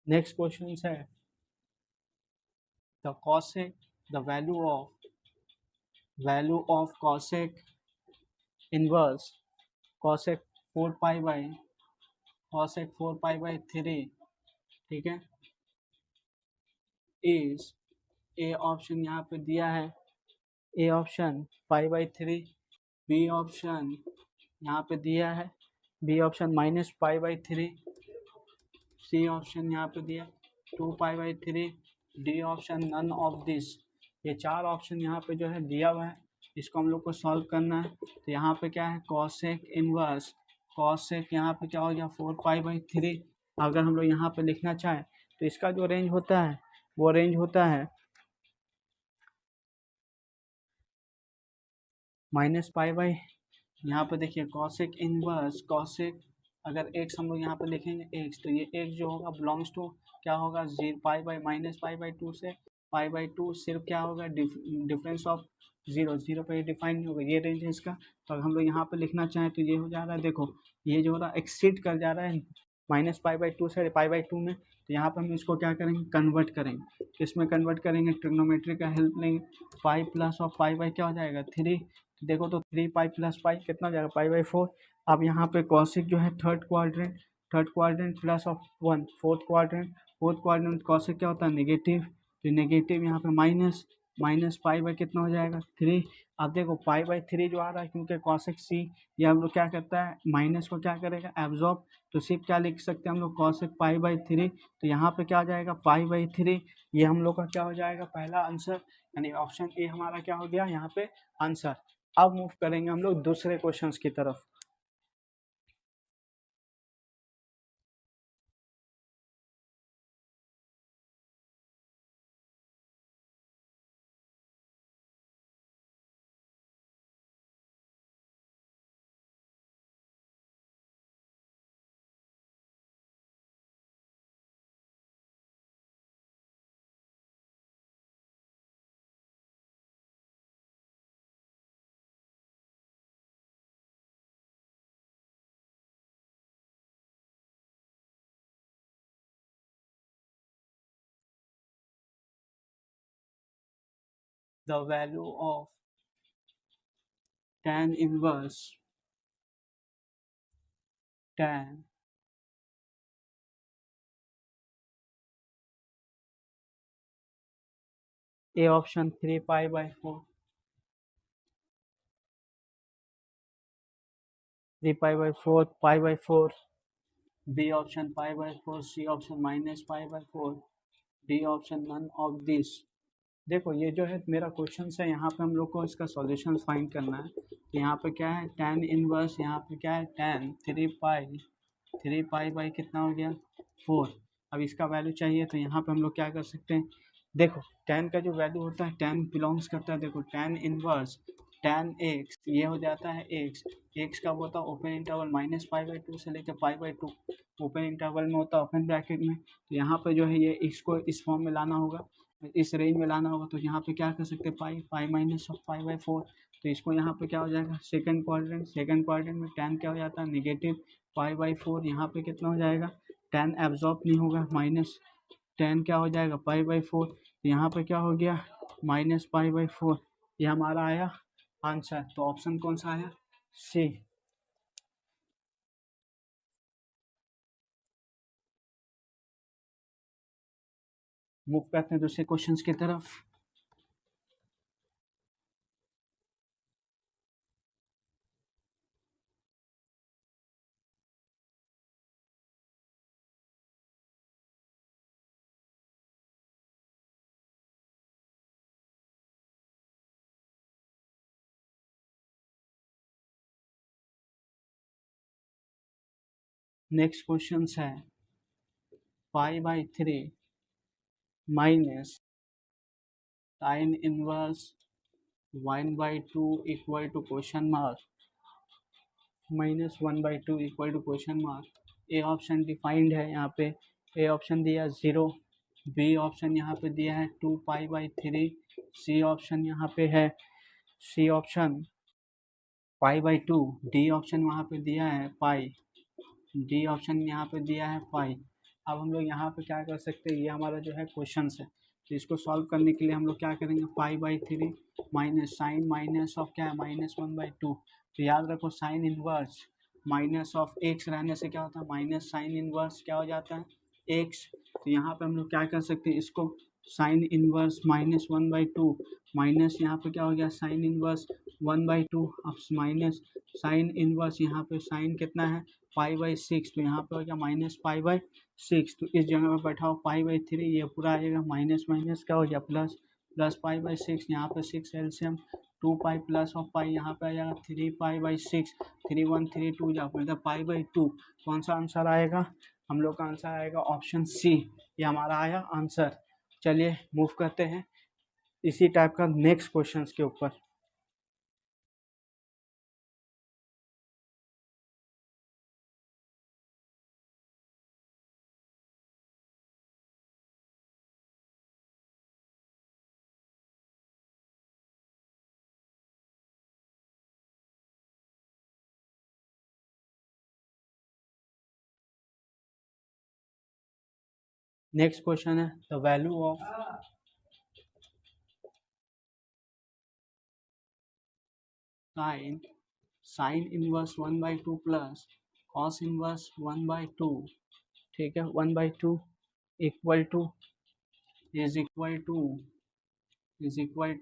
A: नेक्स्ट क्वेश्चन है the cosec, the value of cosec inverse cosec 4π/3, ठीक है, इज, ए ऑप्शन यहाँ पे दिया है, ए ऑप्शन π/3, बी ऑप्शन यहाँ पे दिया है, बी ऑप्शन -π/3, सी ऑप्शन यहाँ पे दिया 2π/3, D option none of this. ये चार ऑप्शन यहाँ पे जो है दिया हुआ है, इसको हम लोग को सॉल्व करना है। तो यहाँ पे क्या है कॉसेक इनवर्स, कॉसेक यहाँ पे क्या हो गया 4π/3, अगर हम लोग यहाँ पे लिखना चाहें तो इसका जो रेंज होता है वो रेंज होता है -π/, यहाँ पे देखिए कॉसेक इनवर्स, कॉसेक अगर एक्स हम लोग यहाँ पे लिखेंगे एक्स, तो ये एक्स जो होगा बिलोंग्स टू क्या होगा, -π/2 से π/2, सिर्फ क्या होगा डिफरेंस ऑफ जीरो पे डिफाइन नहीं होगा, ये रेंज है इसका। तो अगर हम लोग यहाँ पे लिखना चाहें तो ये हो जा रहा है, देखो ये जो हो रहा है एक्सीड कर जा रहा है -π/2 से π/2 में, तो यहाँ पर हम इसको क्या करेंगे कन्वर्ट करेंगे, किसमें कन्वर्ट करेंगे, ट्रिग्नोमेट्री का हेल्प लेंगे, पाई प्लस और पाई क्या हो जाएगा 3, देखो तो 3π + पाई कितना हो जाएगा π/4। अब यहाँ पे कॉसिक जो है third quadrant plus of 1 fourth quadrant cosec क्या होता है नेगेटिव, तो नेगेटिव यहाँ पे -π/, कितना हो जाएगा 3। अब देखो π/3 जो आ रहा है क्योंकि कॉसिक सी ये हम लोग क्या करता है माइनस को क्या करेगा एब्जॉर्ब, तो सिर्फ क्या लिख सकते हैं हम लोग कॉसिक π/3, तो यहाँ पे क्या आ जाएगा π/3, ये हम लोग का क्या हो जाएगा पहला आंसर, यानी ऑप्शन ए हमारा क्या हो गया यहाँ पे आंसर। अब मूव करेंगे हम लोग दूसरे क्वेश्चंस की तरफ। The value of tan inverse tan A option 3π/4, 3π/4 π/4, B option π/4, C option -π/4, D option none of this. देखो ये जो है मेरा क्वेश्चन है, यहाँ पे हम लोग को इसका सॉल्यूशन फाइंड करना है। तो यहाँ पे क्या है tan इनवर्स, यहाँ पे क्या है tan 3π कितना हो गया 4। अब इसका वैल्यू चाहिए तो यहाँ पे हम लोग क्या कर सकते हैं, देखो tan का जो वैल्यू होता है tan बिलोंग्स करता है, देखो tan tan x ये हो जाता है x का होता है ओपन इंटरवल -π/2 से लेकर π/2 ओपन इंटरवल में होता है ओपन ब्रैकेट में। तो यहाँ पे जो है ये इसको इस फॉर्म में लाना होगा, इस रेंज में लाना होगा। तो यहाँ पे क्या कर सकते हैं पाई माइनस ऑफ π/4। तो इसको यहाँ पे क्या हो जाएगा सेकंड क्वाड्रेंट में tan क्या हो जाता है नेगेटिव π/4। यहाँ पे कितना हो जाएगा tan एब्जॉर्ब नहीं होगा माइनस tan क्या हो जाएगा π/4। यहाँ पे क्या हो गया -π/4। ये हमारा आया आंसर। तो ऑप्शन कौन सा आया सी। मूव करते हैं दूसरे क्वेश्चंस की तरफ। नेक्स्ट क्वेश्चन है π/3 minus sine inverse 1/2 equal to question mark -1/2 equal to question mark. A option defined है यहाँ पे, ए ऑप्शन दिया 0, बी ऑप्शन यहाँ पे दिया है 2π/3, सी ऑप्शन यहाँ पे है सी ऑप्शन π/2, डी ऑप्शन वहाँ पे दिया है पाई, डी ऑप्शन यहाँ पे दिया है पाई। अब हम लोग यहाँ पे क्या कर सकते हैं, ये हमारा जो है क्वेश्चन है। तो इसको सॉल्व करने के लिए हम लोग क्या करेंगे π/3 माइनस साइन माइनस ऑफ क्या है -1/2। तो याद रखो sine inverse minus of x रहने से क्या होता है माइनस साइन इनवर्स क्या हो जाता है एक्स। तो यहाँ पे हम लोग क्या कर सकते हैं इसको साइन इनवर्स -1/2 माइनस यहाँ पे क्या हो गया साइन इनवर्स 1/2 अब माइनस साइन इनवर्स यहाँ पे साइन कितना है π/6। तो यहाँ पे हो गया -π/6। तो इस जगह पे बैठाओ π/3 ये पूरा आ जाएगा माइनस माइनस क्या हो गया प्लस प्लस π/6 यहाँ पे 6 एलसीएम 2π प्लस ऑफ पाई यहाँ पे आ जाएगा 3π/6 3 1 3 2 जा मतलब π/2। कौन सा आंसर आएगा हम लोग का आंसर आएगा ऑप्शन सी, ये हमारा आया आंसर। चलिए मूव करते हैं इसी टाइप का नेक्स्ट क्वेश्चंस के ऊपर। नेक्स्ट क्वेश्चन है the value of sine inverse 1/2 plus cos inverse 1/2। ठीक है 1/2 equal to is equal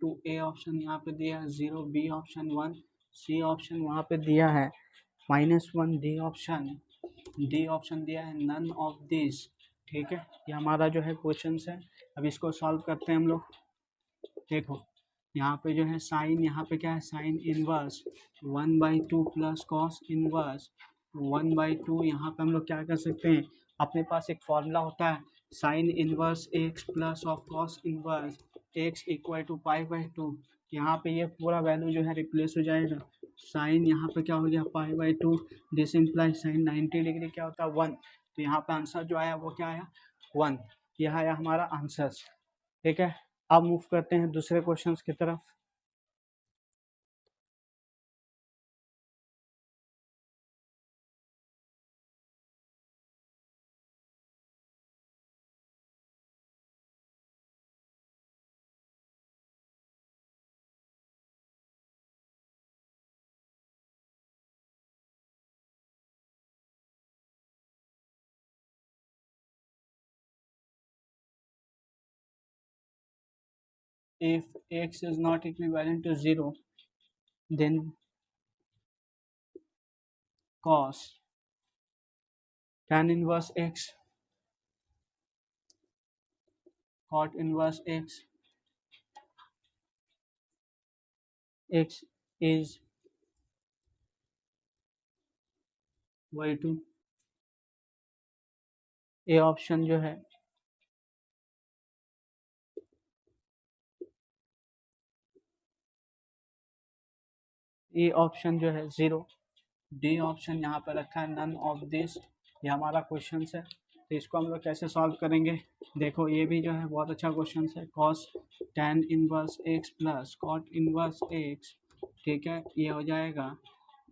A: to A option यहाँ पे दिया है 0, बी ऑप्शन 1, सी ऑप्शन वहाँ पे दिया है -1, डी ऑप्शन दिया है नन ऑफ दिस। ठीक है ये हमारा जो है क्वेश्चन है। अब इसको सॉल्व करते हैं हम लोग। देखो यहाँ पे जो है साइन यहाँ पे क्या है sine inverse 1/2 plus cos inverse 1/2। यहाँ पे हम लोग क्या कर सकते हैं अपने पास एक फॉर्मूला होता है sine inverse x plus of cos inverse x equal to π/2। यहाँ पे ये पूरा वैल्यू जो है रिप्लेस हो जाएगा। साइन यहाँ पे क्या हो गया π/2 दिस इम्प्लाई साइन 90 डिग्री क्या होता है 1। तो यहाँ पे आंसर जो आया वो क्या आया 1, यह आया हमारा आंसर। ठीक है अब मूव करते हैं दूसरे क्वेश्चंस की तरफ। If x is not equivalent to 0 then cos tan inverse x cot inverse x is y2। A option जो है ए ऑप्शन जो है 0, डी ऑप्शन यहाँ पे रखा है नन ऑफ दिस। ये हमारा क्वेश्चन है, तो इसको हम लोग कैसे सॉल्व करेंगे। देखो ये भी जो है बहुत अच्छा क्वेश्चन है, cos tan inverse x plus cot inverse x, ठीक है। ये हो जाएगा,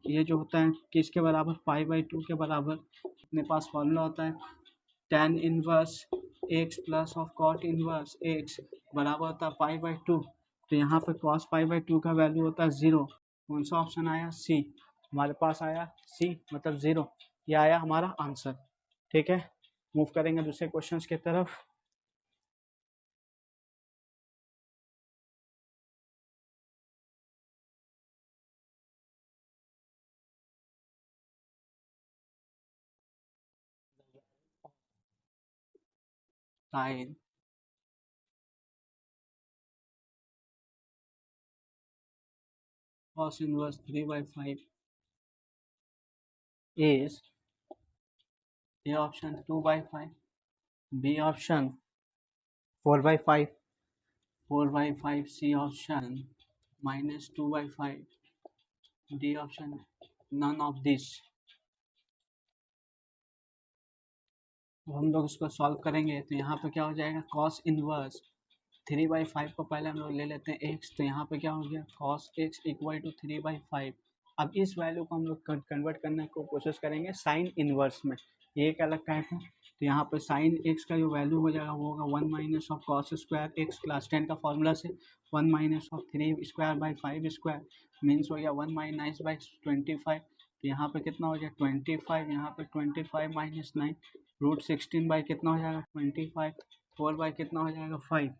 A: ये जो होता है किसके बराबर, पाई/2 के बराबर। अपने पास फॉर्मूला होता है tan inverse x plus of cot inverse x बराबर होता है पाई/2। तो यहाँ पे कॉस पाई/2 का वैल्यू होता है 0। कौन सा ऑप्शन आया, सी। हमारे पास आया सी, मतलब 0। ये आया हमारा आंसर, ठीक है। मूव करेंगे दूसरे क्वेश्चंस की तरफ। Sine cos inverse 3/5 is, A option 2/5, B option 4/5, 4/5, C option -2/5, D option none of this. तो हम लोग इसको सॉल्व करेंगे, तो यहाँ पे क्या हो जाएगा, कॉस इनवर्स 3/5 को पहले हम लोग ले लेते हैं एक्स, तो यहाँ पे क्या हो गया, कॉस एक्स इक्वल टू 3/5। अब इस वैल्यू को हम लोग कन्वर्ट करने को कोशिश करेंगे साइन इनवर्स में। ये एक अलग टाइप है। तो यहाँ पे साइन एक्स का जो वैल्यू हो जाएगा वो होगा 1 minus of cos square x, class 10 का फॉर्मूला से 1 माइनस ऑफ 3 स्क्वायर/5 स्क्वायर, मीन्स हो गया 1 माइनस बाई 25। तो यहाँ पे कितना हो गया 25, यहाँ पे 25 माइनस 9 √16 बाई कितना हो जाएगा 25, 4 बाई कितना हो जाएगा 5।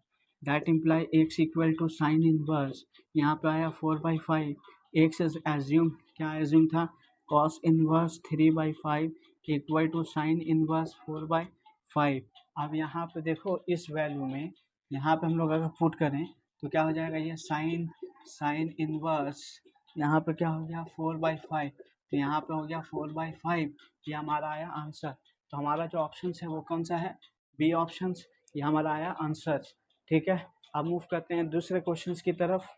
A: That imply x equal to sine inverse, यहाँ पे आया 4/5। एक्स एज्यूम, क्या एज्यूम था, cos inverse 3/5 equal to sine inverse 4/5। अब यहाँ पे देखो इस वैल्यू में, यहाँ पे हम लोग अगर पुट करें तो क्या हो जाएगा, ये साइन साइन इनवर्स यहाँ पे क्या हो गया 4/5, तो यहाँ पे हो गया 4/5। ये हमारा आया आंसर। तो हमारा जो ऑप्शन है वो कौन सा है, बी ऑप्शन। ये हमारा आया आंसर, ठीक है। अब मूव करते हैं दूसरे क्वेश्चंस की तरफ।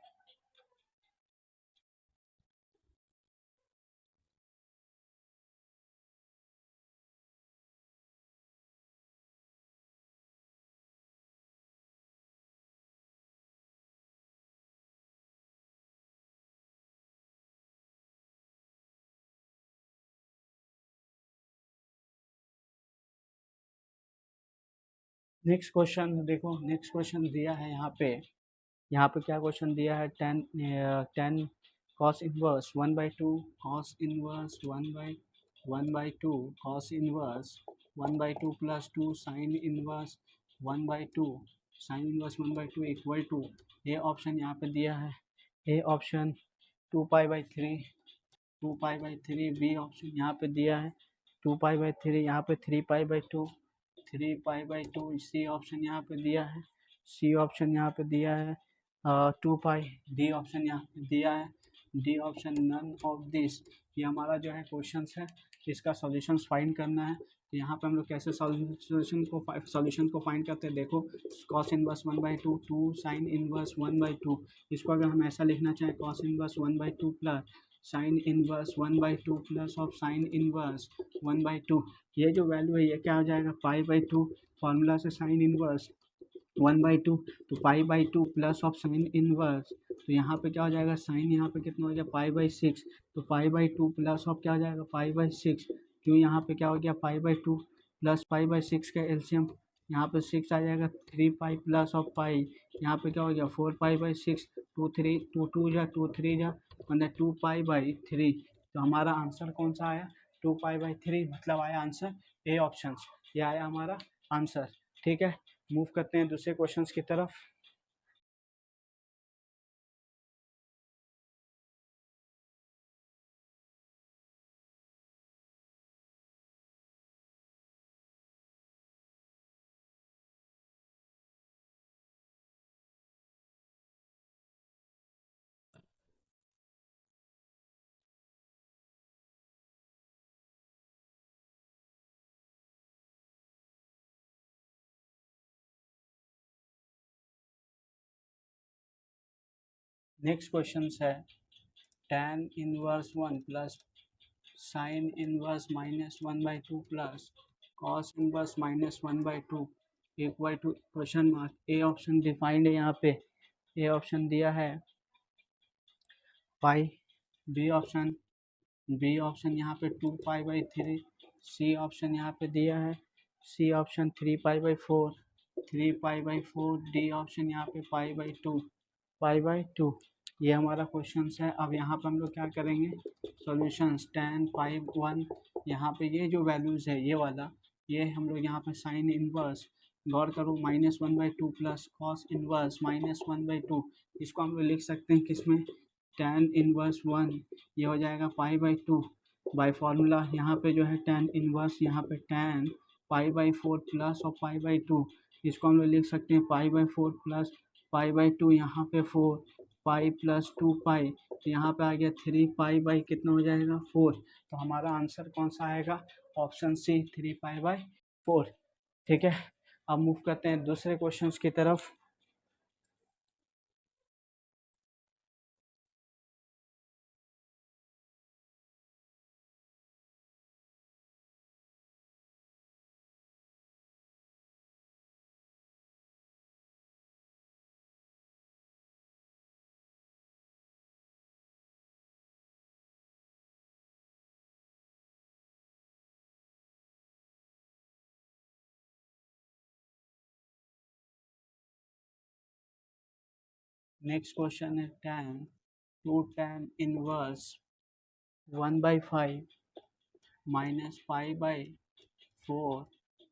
A: नेक्स्ट क्वेश्चन देखो, नेक्स्ट क्वेश्चन दिया है यहाँ पे क्या क्वेश्चन दिया है, ten cos inverse 1/2 cos inverse 1/2 cos inverse 1/2 plus 2 sine inverse 1/2 sine inverse 1/2 equal to, A option यहाँ पे दिया है, ए ऑप्शन 2π/3, 2π/3, बी ऑप्शन यहाँ पे दिया है 2π/3, यहाँ पे 3π/2, 3π/2, सी ऑप्शन यहाँ पे दिया है, सी ऑप्शन यहाँ पे दिया है 2π, डी ऑप्शन यहाँ पे दिया है, D option none of this. ये हमारा जो है क्वेश्चन है, इसका सॉल्यूशन फाइंड करना है। तो यहाँ पे हम लोग कैसे सॉल्यूशन को फाइंड करते हैं, देखो कॉस इनवर्स 1/2 2 साइन इनवर्स 1/2, इसको अगर हम ऐसा लिखना चाहें cos inverse 1/2 plus sine inverse 1/2 plus of sine inverse 1/2, ये जो वैल्यू है ये क्या हो जाएगा π/2, फॉर्मूला से साइन इनवर्स 1/2, तो π/2 प्लस ऑफ साइन इनवर्स, तो यहाँ पे क्या हो जाएगा साइन, यहाँ पे कितना हो गया π/6, तो π/2 प्लस ऑफ क्या हो जाएगा π/6, क्यों यहाँ पे क्या हो गया π/2 प्लस π/6 का एलसीएम, यहाँ पे 6 आ जाएगा 3π प्लस ऑफ पाई, यहाँ पे क्या हो गया 4π/6, 2 3 मतलब 2π/3। तो हमारा आंसर कौन सा आया 2π/3, मतलब आया आंसर ए ऑप्शन, ये आया हमारा आंसर, ठीक है। मूव करते हैं दूसरे क्वेश्चंस की तरफ। नेक्स्ट क्वेश्चन है tan inverse 1 plus sine inverse -1/2 plus cos inverse -1/2 equal to question mark. A option defined है यहाँ पे, ए ऑप्शन दिया है पाई, बी ऑप्शन यहाँ पे 2π/3, सी ऑप्शन यहाँ पे दिया है, सी ऑप्शन 3π/4, 3π/4, डी ऑप्शन यहाँ पे π/2 ये हमारा क्वेश्चन है। अब यहाँ पर हम लोग क्या करेंगे, सॉल्यूशंस tan π1, यहाँ पे ये जो वैल्यूज़ है ये वाला, ये हम लोग यहाँ पे साइन इनवर्स, गौर करो, -1/2 प्लस कॉस इनवर्स -1/2, इसको हम लोग लिख सकते हैं किसमें, tan इनवर्स 1, ये हो जाएगा π/2 बाय फार्मूला। यहाँ पे जो है tan इनवर्स, यहाँ पे tan π/4 प्लस और π/2, इसको हम लोग लिख सकते हैं π/4 प्लस π/2, यहाँ पे 4 पाई प्लस 2π, तो यहाँ पे आ गया 3π कितना हो जाएगा 4। तो हमारा आंसर कौन सा आएगा, ऑप्शन सी 3π/4। ठीक है, अब मूव करते हैं दूसरे क्वेश्चंस की तरफ। नेक्स्ट क्वेश्चन है tan inverse 1/5 minus π/4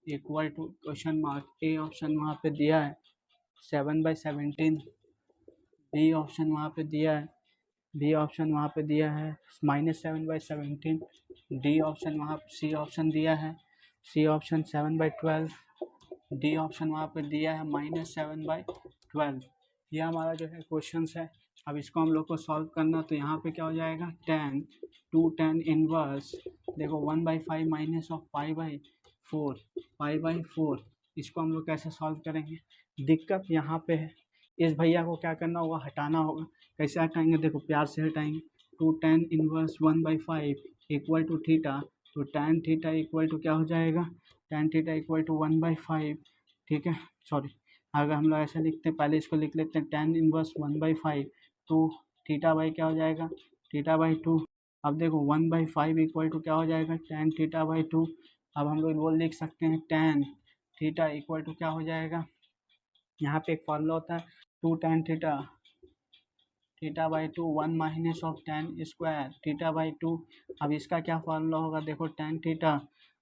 A: equal to question mark. A option वहाँ पे दिया है 7/17, बी ऑप्शन वहाँ पे दिया है, बी ऑप्शन वहाँ पे दिया है -7/17, डी ऑप्शन वहाँ, सी ऑप्शन दिया है, सी ऑप्शन 7/12, डी ऑप्शन वहाँ पे दिया है -7/12। ये हमारा जो है क्वेश्चन है। अब इसको हम लोग को सॉल्व करना, तो यहाँ पे क्या हो जाएगा, tan इनवर्स, देखो 1/5 माइनस ऑफ π/4, इसको हम लोग कैसे सॉल्व करेंगे, दिक्कत यहाँ पे है, इस भैया को क्या करना होगा, हटाना होगा। कैसे हटाएंगे, देखो प्यार से हटाएंगे। tan inverse 1/5 equal to theta, तो tan थीटा इक्वल टू क्या हो जाएगा, tan थीटा इक्वल टू 1/5। ठीक है, सॉरी, अगर हम लोग ऐसा लिखते हैं, पहले इसको लिख लेते हैं, tan इनवर्स 1/5 तो थीटा बाई क्या हो जाएगा, θ/2। अब देखो 1/5 इक्वल टू क्या हो जाएगा, tan θ/2। अब हम लोग वो लिख सकते हैं tan थीटा इक्वल टू क्या हो जाएगा, यहाँ पे एक फॉर्मूला होता है 2 tan θ/2 1 minus of tan square θ/2। अब इसका क्या फार्मूला होगा, देखो tan थीटा,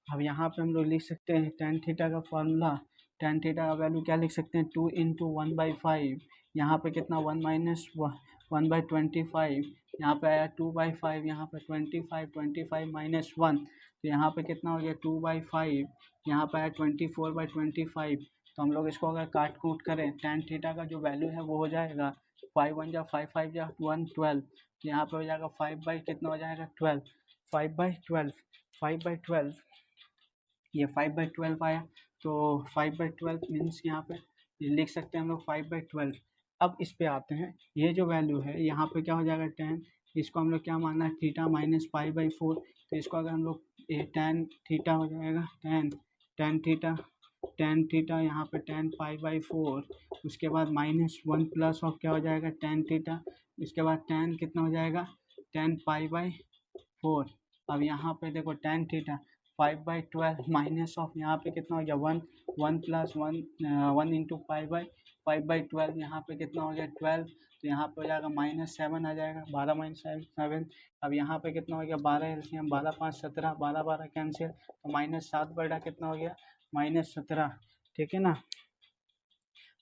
A: अब यहाँ पे हम लोग लिख सकते हैं tan थीटा का फार्मूला, tan थीटा का वैल्यू क्या लिख सकते हैं, 2 × 1/5, यहाँ पे कितना 1 माइनस 1/25, यहाँ पे आया 2/5, यहाँ पे 25 माइनस 1, तो यहाँ पे कितना हो गया 2/5, यहाँ पे आया 24/25। तो हम लोग इसको अगर काट कूट करें, tan थीटा का जो वैल्यू है वो हो जाएगा 5 × 1 = 5, 5 × 1 12, तो यहाँ पे हो जाएगा 5/ कितना हो जाएगा 12, 5/12, ये 5/12 आया। तो 5/12 मीन्स यहाँ पे ये लिख सकते हैं हम लोग 5/12। अब इस पे आते हैं, ये जो वैल्यू है यहाँ पे क्या हो जाएगा tan, इसको हम लोग क्या मानना है, थीटा माइनस π/4, तो इसको अगर हम लोग tan थीटा हो जाएगा, tan थीटा यहाँ पे tan π/4, उसके बाद -1 प्लस ऑफ क्या हो जाएगा tan थीटा, इसके बाद tan कितना हो जाएगा tan π/4। अब यहाँ पे देखो tan थीटा 5/12 माइनस ऑफ यहाँ पे कितना हो गया 1 प्लस 1 इंटू 5/12, यहाँ पे कितना हो गया 12, तो यहाँ पे हो जाएगा -7 आ जाएगा, 12 - 7। अब यहाँ पे कितना हो गया 12 एलसीएम, 12 × 5 = 17, 12 12 कैंसिल, तो -7 बटा कितना हो गया -17। ठीक है ना,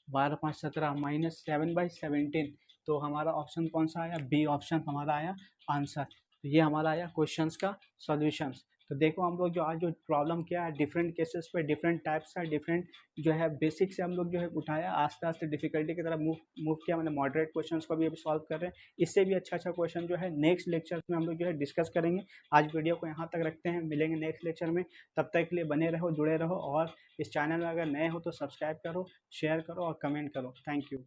A: 12 × 5 = 17 -7/17। तो हमारा ऑप्शन कौन सा आया, बी ऑप्शन हमारा आया आंसर। तो ये हमारा आया क्वेश्चंस का सॉल्यूशंस। तो देखो हम लोग जो आज जो प्रॉब्लम किया है, डिफरेंट केसेस पे डिफरेंट टाइप्स का, डिफरेंट जो है बेसिक से हम लोग जो है उठाया, आस्ते आस्ते डिफिकल्टी की तरफ मूव किया, मतलब मॉडरेट क्वेश्चंस को भी अभी सॉल्व कर रहे हैं। इससे भी अच्छा क्वेश्चन जो है नेक्स्ट लेक्चर में हम लोग जो है डिस्कस करेंगे। आज वीडियो को यहाँ तक रखते हैं, मिलेंगे नेक्स्ट लेक्चर में, तब तक के लिए बने रहो, जुड़े रहो, और इस चैनल में अगर नए हो तो सब्सक्राइब करो, शेयर करो और कमेंट करो। Thank you.